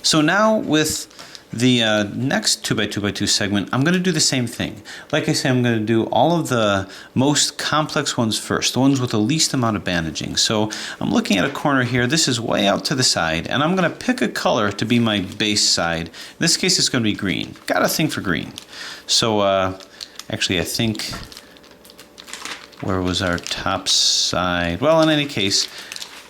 So now with the next 2x2x2 segment, I'm going to do the same thing. Like I say, I'm going to do all of the most complex ones first, the ones with the least amount of bandaging. So I'm looking at a corner here. This is way out to the side, and I'm going to pick a color to be my base side. In this case, it's going to be green. Got a thing for green. So actually, I think, where was our top side? Well, in any case,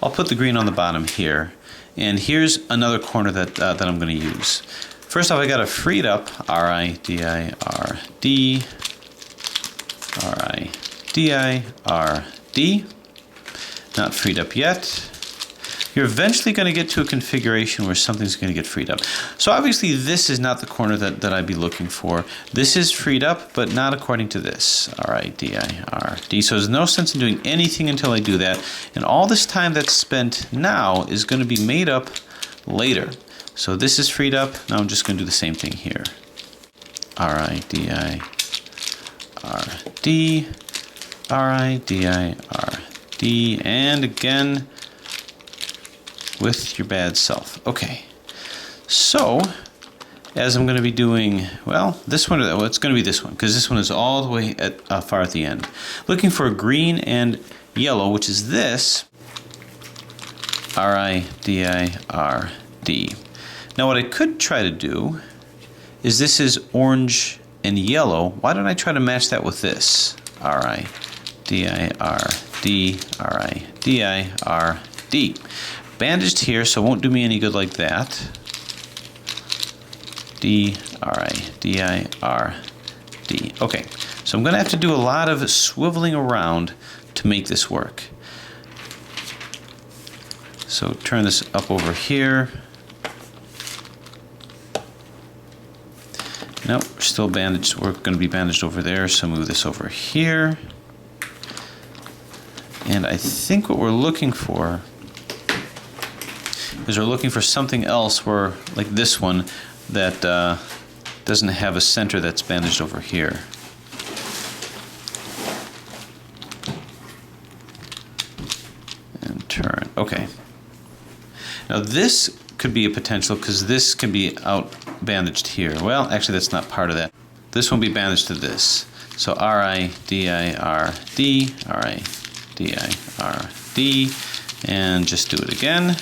I'll put the green on the bottom here. And here's another corner that I'm going to use. First off, I got a freed up R-I-D-I-R-D, R-I-D-I-R-D. Not freed up yet. You're eventually going to get to a configuration where something's going to get freed up. So obviously this is not the corner that I'd be looking for. This is freed up, but not according to this. R-I-D-I-R-D. So there's no sense in doing anything until I do that. And all this time that's spent now is going to be made up later. So this is freed up. Now I'm just going to do the same thing here. R-I-D-I-R-D, R-I-D-I-R-D, and again with your bad self. Okay. So as I'm going to be doing, well, this one, well, it's going to be this one, because this one is all the way at far at the end. Looking for green and yellow, which is this, R-I-D-I-R-D. Now what I could try to do is, this is orange and yellow. Why don't I try to match that with this? R-I-D-I-R-D, R-I-D-I-R-D. Bandaged here, so it won't do me any good like that. D, R-I-D-I-R-D. Okay, so I'm going to have to do a lot of swiveling around to make this work. So turn this up over here. Nope, we're still bandaged. We're going to be bandaged over there, so move this over here. And I think what we're looking for is, we're looking for something else where, like this one, that doesn't have a center that's bandaged over here. And turn. Okay. Now this could be a potential, because this can be out bandaged here. Well, actually that's not part of that. This won't be bandaged to this. So R-I-D-I-R-D, R-I-D-I-R-D, and just do it again.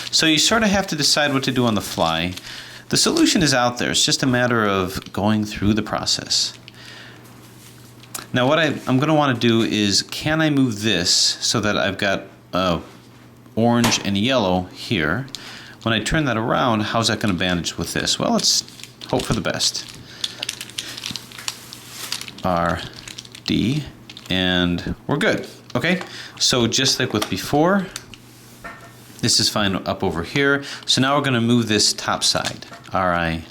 So you sort of have to decide what to do on the fly. The solution is out there. It's just a matter of going through the process. Now what I'm going to want to do is, can I move this so that I've got orange and yellow here? When I turn that around, how's that going to bandage with this? Well, let's hope for the best. R, D, and we're good. Okay, so just like with before, this is fine up over here. So now we're going to move this top side. R-I-D-I-R-D,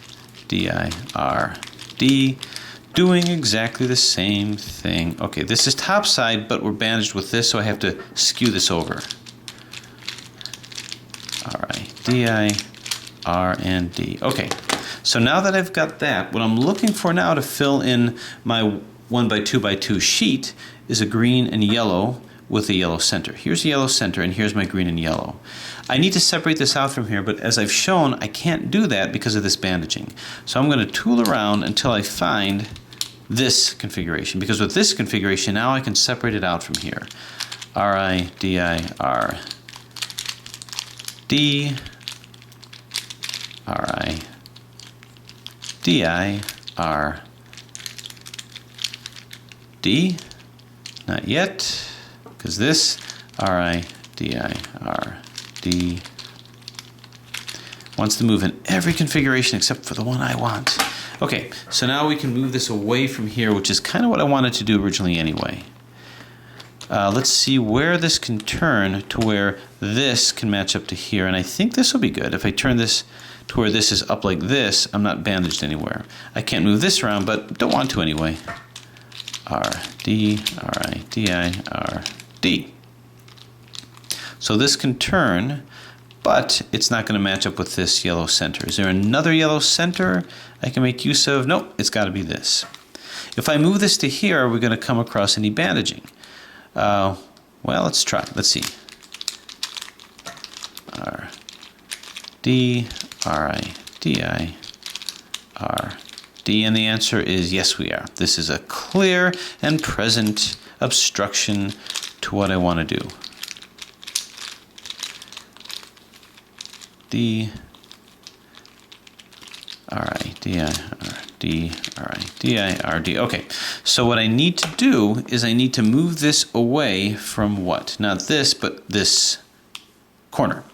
doing exactly the same thing. Okay, this is top side, but we're bandaged with this, so I have to skew this over. R-I-D-I-R and D. Okay, so now that I've got that, what I'm looking for now to fill in my 1x2x2 sheet is a green and yellow with a yellow center. Here's the yellow center, and here's my green and yellow. I need to separate this out from here, but as I've shown, I can't do that because of this bandaging. So I'm going to tool around until I find this configuration, because with this configuration, now I can separate it out from here. R-I-D-I-R-D, R-I-D-I-R-D, not yet, because this R-I-D-I-R-D wants to move in every configuration except for the one I want. Okay, so now we can move this away from here, which is kind of what I wanted to do originally anyway. Let's see where this can turn to where this can match up to here, and I think this will be good. If I turn this to where this is up like this, I'm not bandaged anywhere. I can't move this around, but don't want to anyway. R-D, R-I-D-I-R-D. So this can turn, but it's not going to match up with this yellow center. Is there another yellow center I can make use of? Nope, it's got to be this. If I move this to here, are we going to come across any bandaging? Well, let's try. Let's see. R, D, R-I-D-I-R-D. And the answer is yes, we are. This is a clear and present obstruction to what I want to do. D, R-I-D-I-R-D, R-I-D-I-R-D. Okay, so what I need to do is I need to move this away from what? Not this, but this corner.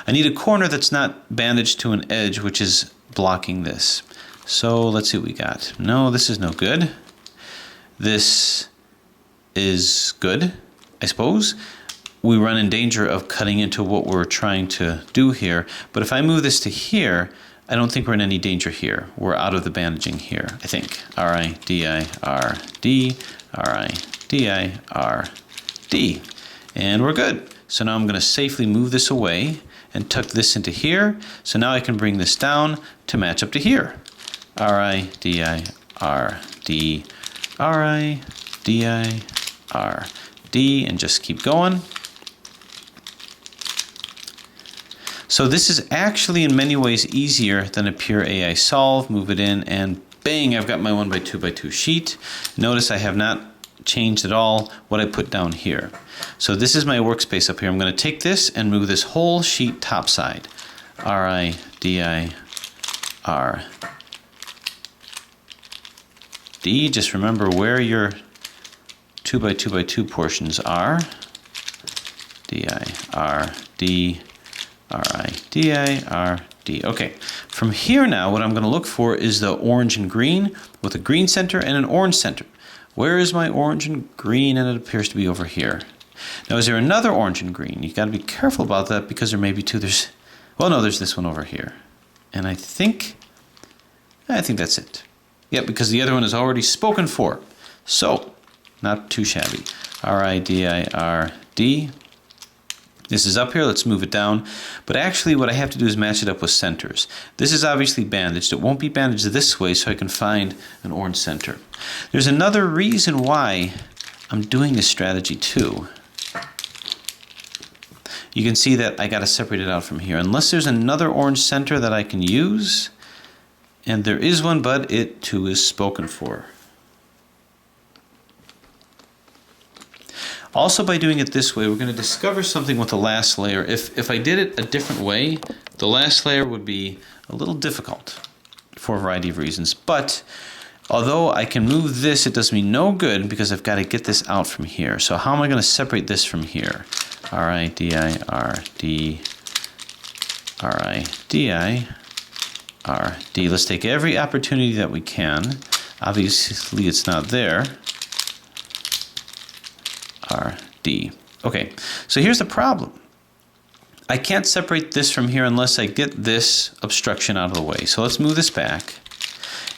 I need a corner that's not bandaged to an edge, which is blocking this. So let's see what we got. No, this is no good. This is good, I suppose. We run in danger of cutting into what we're trying to do here. But if I move this to here, I don't think we're in any danger here. We're out of the bandaging here, I think. R-I-D-I-R-D, R-I-D-I-R-D. And we're good. So now I'm going to safely move this away and tuck this into here. So now I can bring this down to match up to here. R-I-D-I-R-D, R-I-D-I-R-D, and just keep going. So this is actually in many ways easier than a pure AI solve. Move it in and bang, I've got my 1x2x2 sheet. Notice I have not changed at all what I put down here. So this is my workspace up here. I'm going to take this and move this whole sheet topside. R-I-D-I-R-D. Just remember where your 2x2x2 portions are. D-I-R-D. R-I-D-I-R-D. Okay, from here now, what I'm going to look for is the orange and green with a green center and an orange center. Where is my orange and green? And it appears to be over here. Now, is there another orange and green? You've got to be careful about that because there may be two. Well, no, there's this one over here. And I think that's it. Yep, because the other one is already spoken for. So, not too shabby. R-I-D-I-R-D. This is up here, let's move it down. But actually what I have to do is match it up with centers. This is obviously bandaged. It won't be bandaged this way, so I can find an orange center. There's another reason why I'm doing this strategy too. You can see that I got to separate it out from here. Unless there's another orange center that I can use, and there is one, but it too is spoken for. Also, by doing it this way, we're going to discover something with the last layer. If I did it a different way, the last layer would be a little difficult for a variety of reasons. But although I can move this, it does me no good because I've got to get this out from here. So how am I going to separate this from here? R-I-D-I-R-D, R-I-D-I-R-D. Let's take every opportunity that we can. Obviously, it's not there. R-D. Okay, so here's the problem. I can't separate this from here unless I get this obstruction out of the way. So let's move this back.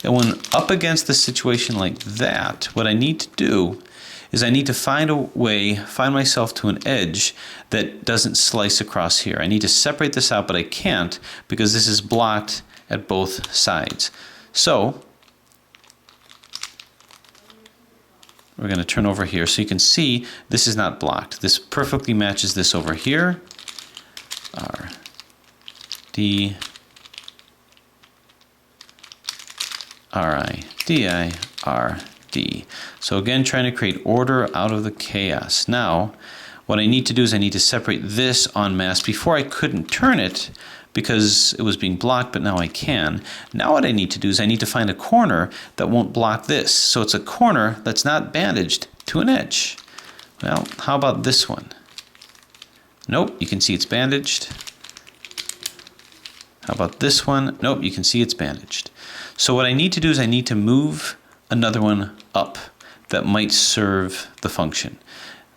And when up against the situation like that, what I need to do is I need to find a way, find myself to an edge that doesn't slice across here. I need to separate this out, but I can't because this is blocked at both sides. So we're going to turn over here so you can see this is not blocked. This perfectly matches this over here. R, D, R, I, D, I, R, D. So again, trying to create order out of the chaos. Now, what I need to do is I need to separate this en masse. Before I couldn't turn it because it was being blocked, but now I can. Now what I need to do is I need to find a corner that won't block this. So it's a corner that's not bandaged to an edge. Well, how about this one? Nope, you can see it's bandaged. How about this one? Nope, you can see it's bandaged. So what I need to do is I need to move another one up that might serve the function.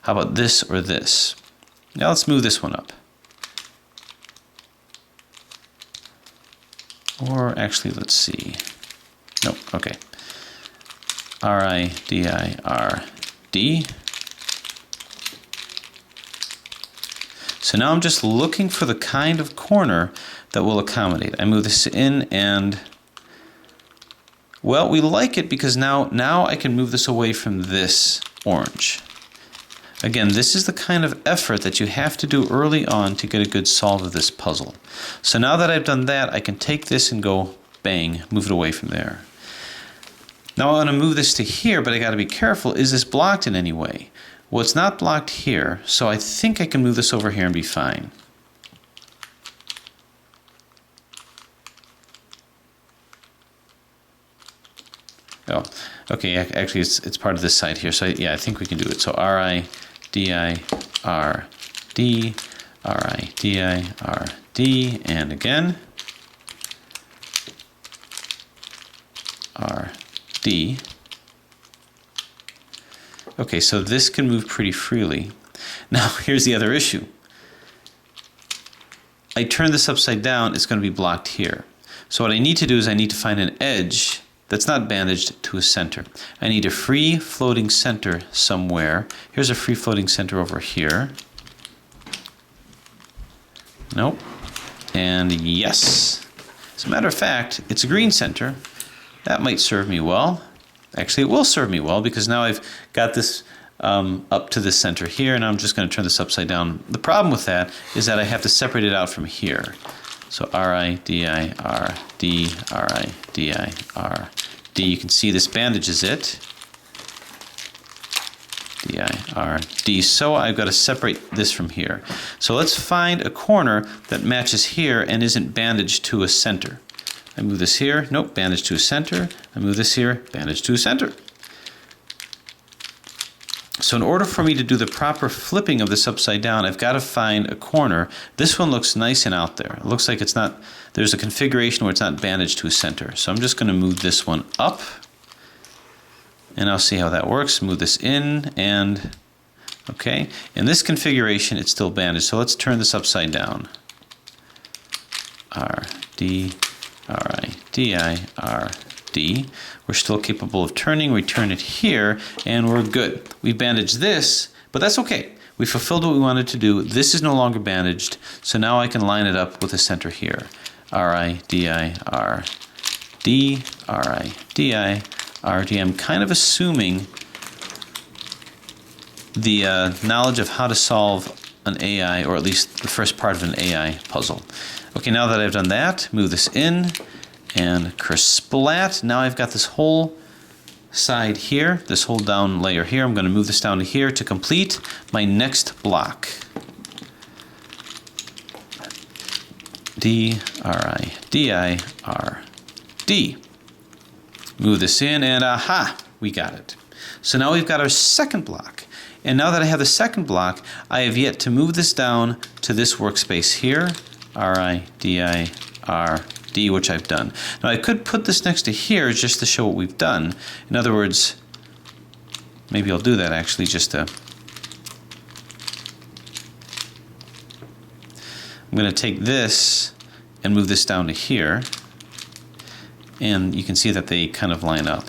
How about this or this? Now let's move this one up. Or actually, let's see. Nope, okay. R-I-D-I-R-D. So now I'm just looking for the kind of corner that will accommodate. I move this in and, well, we like it because now I can move this away from this orange. Again, this is the kind of effort that you have to do early on to get a good solve of this puzzle. So now that I've done that, I can take this and go bang, move it away from there. Now I want to move this to here, but I got to be careful. Is this blocked in any way? Well, it's not blocked here, so I think I can move this over here and be fine. Oh, okay, actually it's part of this side here, so yeah, I think we can do it. So R-I-D-I-R-D, R-I-D-I-R-D, and again, R-D. Okay, so this can move pretty freely. Now, here's the other issue. I turn this upside down, it's going to be blocked here. So what I need to do is I need to find an edge that's not bandaged to a center. I need a free floating center somewhere. Here's a free floating center over here. Nope. And yes. As a matter of fact, it's a green center. That might serve me well. Actually, it will serve me well because now I've got this up to the center here, and I'm just going to turn this upside down. The problem with that is that I have to separate it out from here. So R-I-D-I-R-D, R-I-D-I-R-D. You can see this bandages it. D-I-R-D. So I've got to separate this from here. So let's find a corner that matches here and isn't bandaged to a center. I move this here, nope, bandage to a center. I move this here, bandage to a center. So in order for me to do the proper flipping of this upside down, I've got to find a corner. This one looks nice and out there. It looks like it's not, there's a configuration where it's not bandaged to a center. So I'm just going to move this one up, and I'll see how that works. Move this in, and okay. In this configuration, it's still bandaged. So let's turn this upside down. R, D, R, I, D, I, R, D. We're still capable of turning. We turn it here, and we're good. We bandaged this, but that's okay. We fulfilled what we wanted to do. This is no longer bandaged, so now I can line it up with the center here. R-I-D-I-R-D, R-I-D-I-R-D. I'm kind of assuming the knowledge of how to solve an AI, or at least the first part of an AI puzzle. Okay, now that I've done that, move this in, and kersplat. Now I've got this whole side here, this whole down layer here. I'm going to move this down to here to complete my next block. D, R, I, D, I, R, D. Move this in, and aha, we got it. So now we've got our second block. And now that I have the second block, I have yet to move this down to this workspace here, R, I, D, I, R, D, which I've done. Now I could put this next to here just to show what we've done. In other words, maybe I'll do that actually just to... I'm going to take this and move this down to here, and you can see that they kind of line up.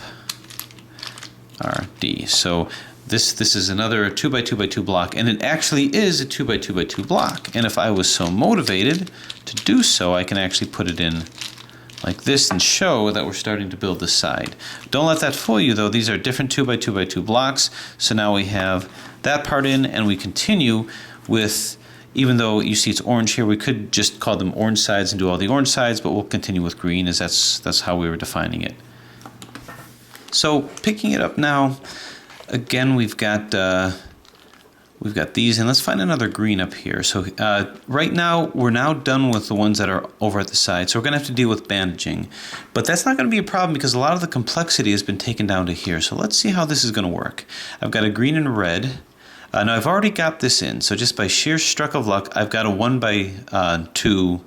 R, D. So this is another 2x2x2 block, and it actually is a 2x2x2 block. And if I was so motivated to do so, I can actually put it in like this and show that we're starting to build this side. Don't let that fool you though. These are different 2x2x2 blocks. So now we have that part in, and we continue with, even though you see it's orange here, we could just call them orange sides and do all the orange sides, but we'll continue with green as that's how we were defining it. So picking it up now, again, we've got these, and let's find another green up here. So right now, we're now done with the ones that are over at the side, so we're going to have to deal with bandaging. But that's not going to be a problem because a lot of the complexity has been taken down to here. So let's see how this is going to work. I've got a green and red. Now I've already got this in, so just by sheer stroke of luck, I've got a 1x2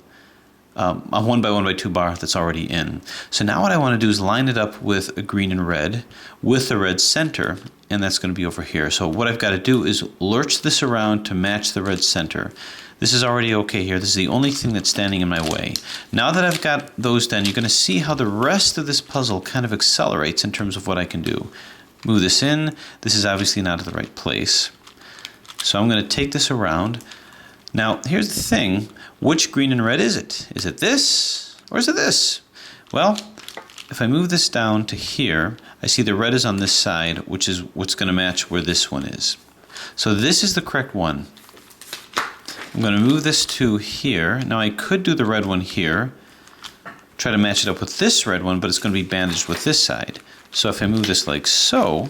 a 1x1x2 bar that's already in. So now what I want to do is line it up with a green and red with the red center, and that's going to be over here. So what I've got to do is lurch this around to match the red center. This is already okay here. This is the only thing that's standing in my way. Now that I've got those done, you're going to see how the rest of this puzzle kind of accelerates in terms of what I can do. Move this in. This is obviously not at the right place. So I'm going to take this around. Now, here's the thing. Which green and red is it? Is it this or is it this? Well, if I move this down to here, I see the red is on this side, which is what's going to match where this one is. So this is the correct one. I'm going to move this to here. Now I could do the red one here, try to match it up with this red one, but it's going to be bandaged with this side. So if I move this like so,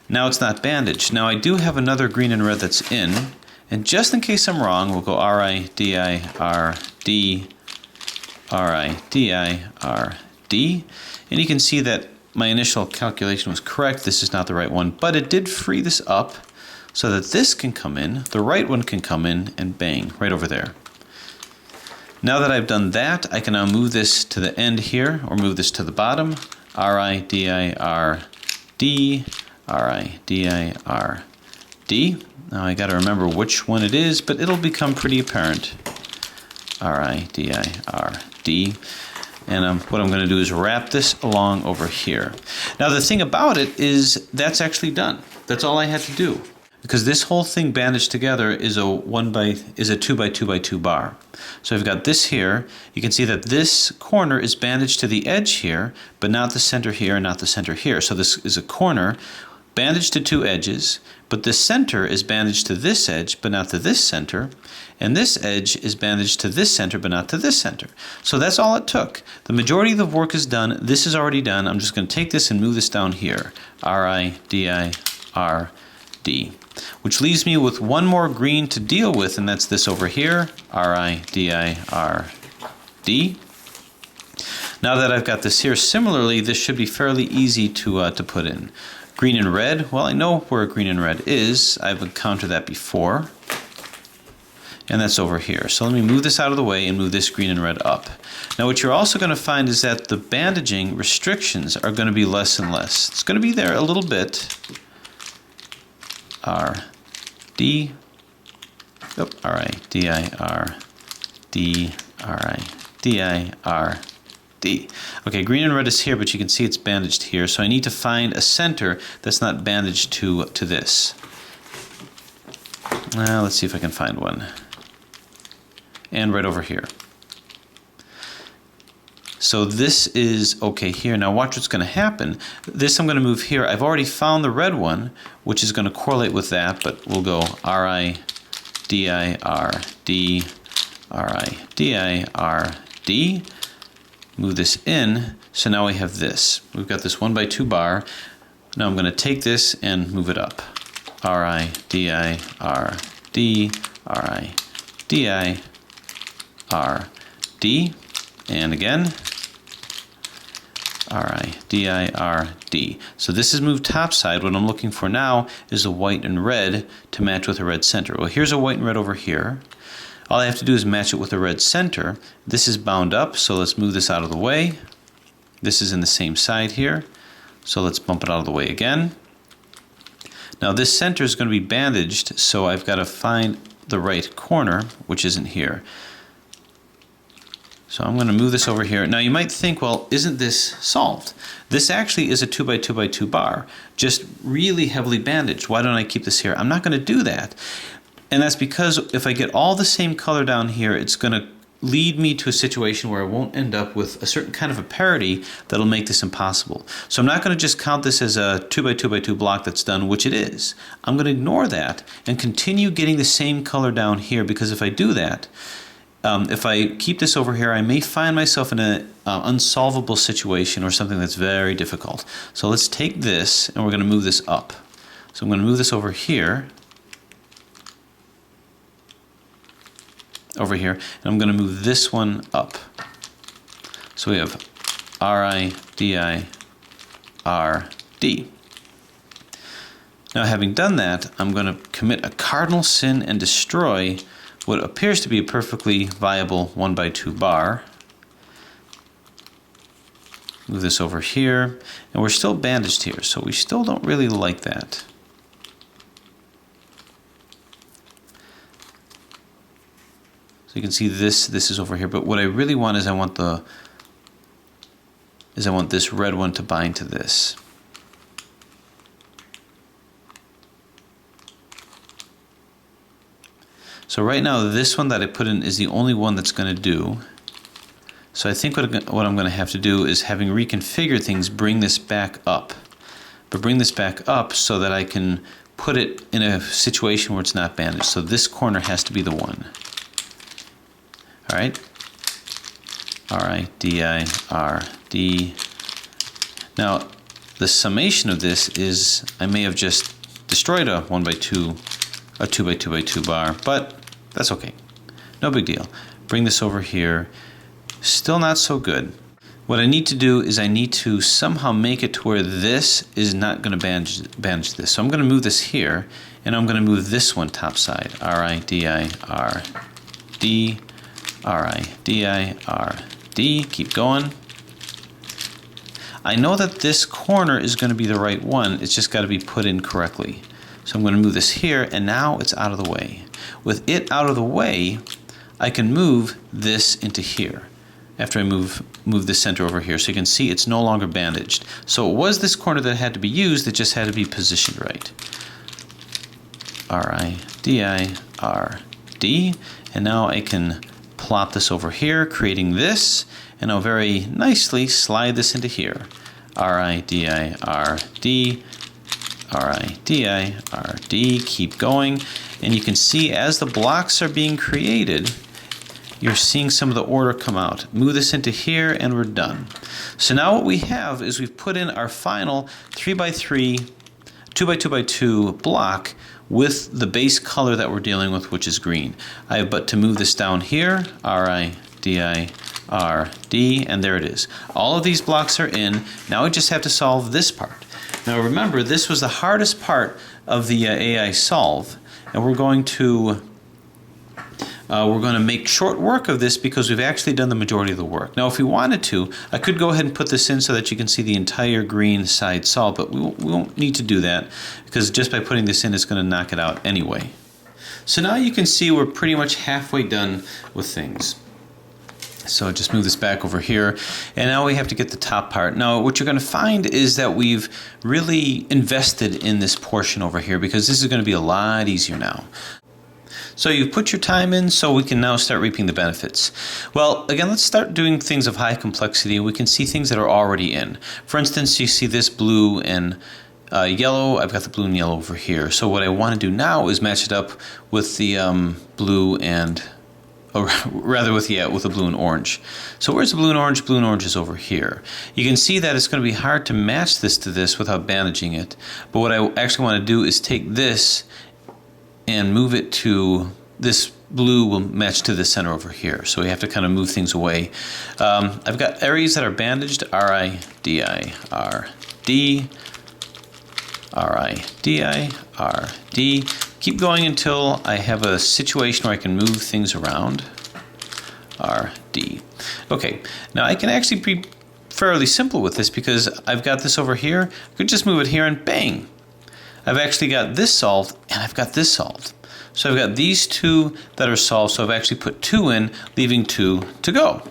now it's not bandaged. Now I do have another green and red that's in, and just in case I'm wrong, we'll go R-I-D-I-R-D, R-I-D-I-R-D, and you can see that my initial calculation was correct. This is not the right one, but it did free this up so that this can come in, the right one can come in, and bang, right over there. Now that I've done that, I can now move this to the end here, or move this to the bottom, R-I-D-I-R-D, R-I-D-I-R-D. Now I gotta remember which one it is, but it'll become pretty apparent. R-I-D-I-R-D. And what I'm gonna do is wrap this along over here. Now the thing about it is that's actually done. That's all I had to do. Because this whole thing bandaged together is a 2 by 2 by 2 bar. So I've got this here. You can see that this corner is bandaged to the edge here, but not the center here and not the center here. So this is a corner bandaged to two edges, but the center is bandaged to this edge, but not to this center. And this edge is bandaged to this center, but not to this center. So that's all it took. The majority of the work is done. This is already done. I'm just going to take this and move this down here. R-I-D-I-R-D. Which leaves me with one more green to deal with, and that's this over here, R-I-D-I-R-D. Now that I've got this here, similarly, this should be fairly easy to put in. Green and red, well, I know where green and red is. I've encountered that before. And that's over here. So let me move this out of the way and move this green and red up. Now what you're also going to find is that the bandaging restrictions are going to be less and less. It's going to be there a little bit. R-D, R-I-D-I-R-D, R-I-D-I-R-D. Okay, green and red is here, but you can see it's bandaged here. So I need to find a center that's not bandaged to this. Let's see if I can find one. And right over here. So this is okay here. Now watch what's going to happen. This I'm going to move here. I've already found the red one, which is going to correlate with that, but we'll go R-I-D-I-R-D, R-I-D-I-R-D. Move this in. So now we have this. We've got this 1 by 2 bar. Now I'm going to take this and move it up. R-I-D-I-R-D, R-I-D-I-R-D. And again, R-I-D-I-R-D. So this is moved topside. What I'm looking for now is a white and red to match with a red center. Well, here's a white and red over here. All I have to do is match it with a red center. This is bound up, so let's move this out of the way. This is in the same side here, so let's bump it out of the way again. Now this center is going to be bandaged, so I've got to find the right corner, which isn't here. So I'm going to move this over here. Now you might think, well, isn't this solved? This actually is a 2 by 2 by 2 bar, just really heavily bandaged. Why don't I keep this here? I'm not going to do that. And that's because if I get all the same color down here, it's going to lead me to a situation where I won't end up with a certain kind of a parity that'll make this impossible. So I'm not going to just count this as a 2 by 2 by 2 block that's done, which it is. I'm going to ignore that and continue getting the same color down here, because if I do that, if I keep this over here, I may find myself in an unsolvable situation or something that's very difficult. So let's take this and we're going to move this up. So I'm going to move this over here, and I'm going to move this one up. So we have R-I-D-I-R-D. Now having done that, I'm going to commit a cardinal sin and destroy what appears to be a perfectly viable 1 by 2 bar. Move this over here, and we're still bandaged here, so we still don't really like that. So you can see this is over here, but what I really want is I want this red one to bind to this. So right now, this one that I put in is the only one that's going to do. So I think what I'm going to have to do is, having reconfigured things, bring this back up. But bring this back up so that I can put it in a situation where it's not bandaged. So this corner has to be the one. All right. R-I-D-I-R-D. Now, the summation of this is I may have just destroyed a 1x2, a 2x2x2 bar, but that's okay. No big deal. Bring this over here. Still not so good. What I need to do is I need to somehow make it to where this is not going to bandage this. So I'm going to move this here, and I'm going to move this one top side. R-I-D-I-R-D, R-I-D-I-R-D. Keep going. I know that this corner is going to be the right one. It's just got to be put in correctly. So I'm going to move this here, and now it's out of the way. With it out of the way, I can move this into here. After I move the center over here, so you can see it's no longer bandaged. So it was this corner that had to be used, it just had to be positioned right. R-I-D-I-R-D, and now I can plop this over here, creating this, and I'll very nicely slide this into here. R-I-D-I-R-D, R-I-D-I-R-D, keep going, and you can see as the blocks are being created, you're seeing some of the order come out. Move this into here and we're done. So now what we have is we've put in our final 3x3, 2x2x2 block with the base color that we're dealing with, which is green. I have but to move this down here, R-I-D-I-R-D, and there it is. All of these blocks are in. Now we just have to solve this part. Now remember, this was the hardest part of the AI solve, and we're going to make short work of this because we've actually done the majority of the work. Now, if we wanted to, I could go ahead and put this in so that you can see the entire green side solved, but we won't need to do that because just by putting this in, it's going to knock it out anyway. So now you can see we're pretty much halfway done with things. So just move this back over here, and now we have to get the top part. Now, what you're going to find is that we've really invested in this portion over here because this is going to be a lot easier now. So you've put your time in, so we can now start reaping the benefits. Well, again, let's start doing things of high complexity. We can see things that are already in. For instance, you see this blue and yellow. I've got the blue and yellow over here. So what I want to do now is match it up with the blue and, or rather with the blue and orange. So where's the blue and orange? Blue and orange is over here. You can see that it's going to be hard to match this to this without bandaging it. But what I actually want to do is take this and move it to this blue will match to the center over here. So we have to kind of move things away. I've got areas that are bandaged, R-I-D-I-R-D, R-I-D-I-R-D. Keep going until I have a situation where I can move things around, R-D. Okay, now I can actually be fairly simple with this because I've got this over here. I could just move it here and bang. I've actually got this solved, and I've got this solved. So I've got these two that are solved, so I've actually put 2 in, leaving 2 to go.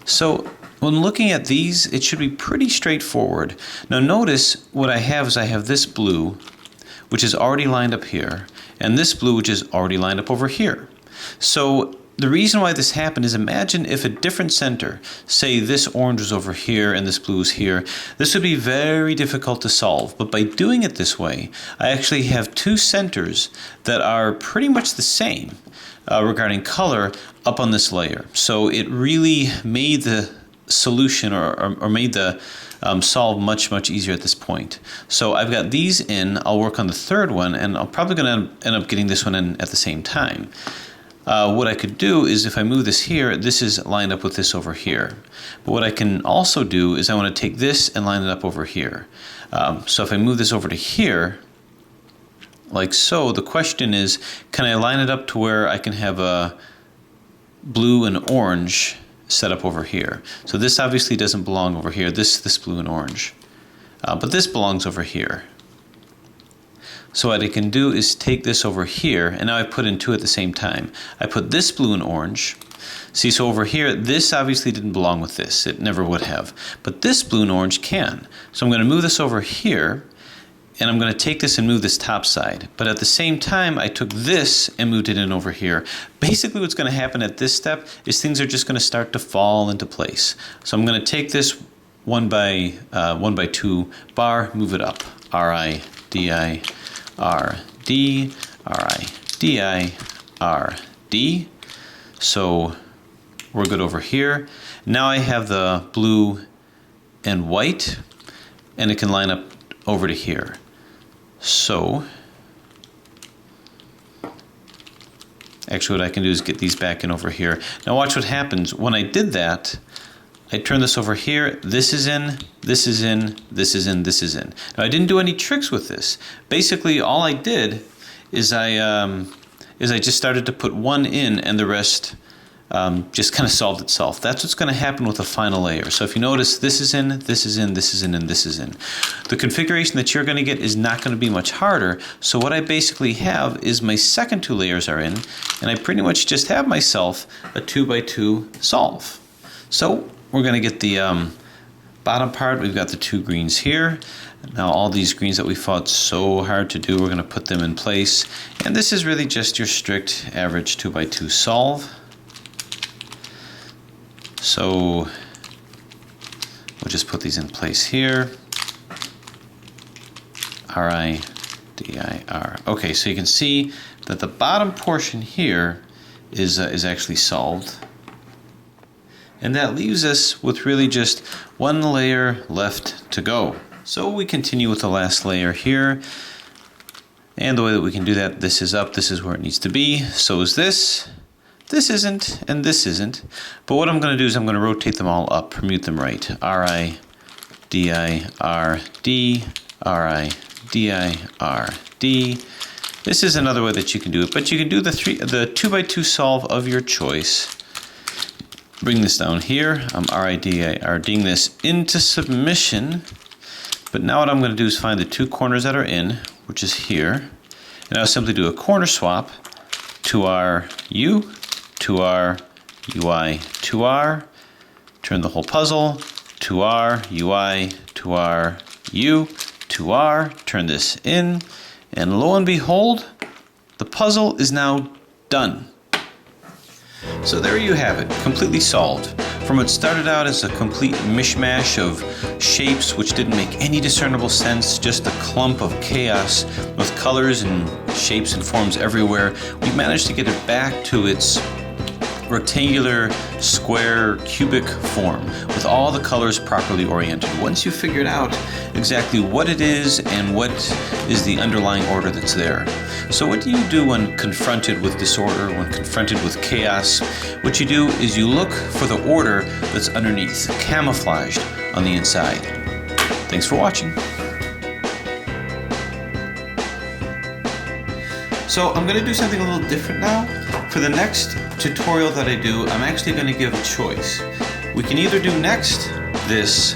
So when looking at these, it should be pretty straightforward. Now notice what I have is I have this blue, which is already lined up here, and this blue, which is already lined up over here. So the reason why this happened is imagine if a different center, say this orange was over here and this blue is here, this would be very difficult to solve. But by doing it this way, I actually have 2 centers that are pretty much the same regarding color up on this layer. So it really made the solution or made the solve much easier at this point. So I've got these in, I'll work on the third one, and I'm probably going to end up getting this one in at the same time. What I could do is if I move this here, this is lined up with this over here. But what I can also do is I want to take this and line it up over here. So if I move this over to here, like so, the question is, can I line it up to where I can have a blue and orange set up over here? So this obviously doesn't belong over here, this blue and orange. But this belongs over here. So what I can do is take this over here, and now I put in 2 at the same time. I put this blue and orange. See, so over here, this obviously didn't belong with this. It never would have. But this blue and orange can. So I'm going to move this over here, and I'm going to take this and move this top side. But at the same time, I took this and moved it in over here. Basically, what's going to happen at this step is things are just going to start to fall into place. So I'm going to take this 1 by 2 bar, move it up. R-I-D-I-R-D. D, R-I, D-I, R, D. So we're good over here. Now I have the blue and white, and it can line up over to here. So actually what I can do is get these back in over here. Now watch what happens. When I did that, I turn this over here, this is in, this is in, this is in, this is in. Now I didn't do any tricks with this. Basically all I did is I just started to put one in and the rest just kind of solved itself. That's what's going to happen with the final layer. So if you notice, this is in, this is in, this is in, and this is in. The configuration that you're going to get is not going to be much harder. So what I basically have is my second two layers are in, and I pretty much just have myself a 2x2 solve. So we're going to get the bottom part. We've got the two greens here. Now all these greens that we fought so hard to do, we're going to put them in place. And this is really just your strict average 2x2 solve. So we'll just put these in place here. R-I, D-I-R. Okay, so you can see that the bottom portion here is actually solved. And that leaves us with really just one layer left to go. So we continue with the last layer here. And the way that we can do that, this is up, this is where it needs to be. So is this. This isn't, and this isn't. But what I'm going to do is I'm going to rotate them all up, permute them right. R-I, D-I-R, D, R-I, D-I-R, D. This is another way that you can do it, but you can do the 2x2 solve of your choice. Bring this down here. I'm R-I-D-I-R-Ding this into submission. But now what I'm going to do is find the two corners that are in, which is here. And I'll simply do a corner swap to our U, to our UI, to R. Turn the whole puzzle to R, UI, to R, U, to R. Turn this in. And lo and behold, the puzzle is now done. So there you have it, completely solved. From what started out as a complete mishmash of shapes which didn't make any discernible sense, just a clump of chaos with colors and shapes and forms everywhere, we managed to get it back to its rectangular, square, cubic form with all the colors properly oriented. Once you figured out exactly what it is and what is the underlying order that's there. So what do you do when confronted with disorder, when confronted with chaos? What you do is you look for the order that's underneath, camouflaged on the inside. Thanks for watching. So I'm going to do something a little different now. For the next tutorial that I do, I'm actually going to give a choice. We can either do next this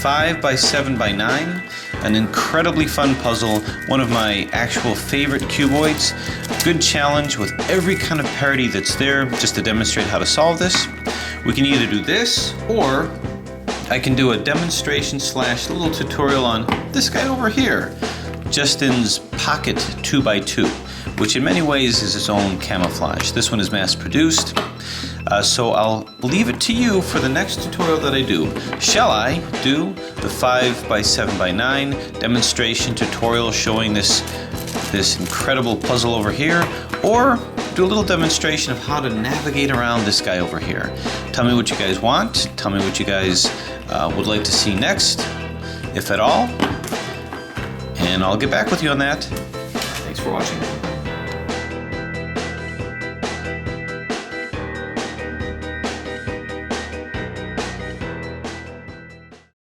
5x7x9, an incredibly fun puzzle, one of my actual favorite cuboids. Good challenge with every kind of parity that's there, just to demonstrate how to solve this. We can either do this, or I can do a demonstration / little tutorial on this guy over here, Justin's Pocket 2x2. Which in many ways is its own camouflage. This one is mass produced. So I'll leave it to you for the next tutorial that I do. Shall I do the 5x7x9 demonstration tutorial showing this incredible puzzle over here, or do a little demonstration of how to navigate around this guy over here? Tell me what you guys want. Tell me what you guys would like to see next, if at all. And I'll get back with you on that. Thanks for watching.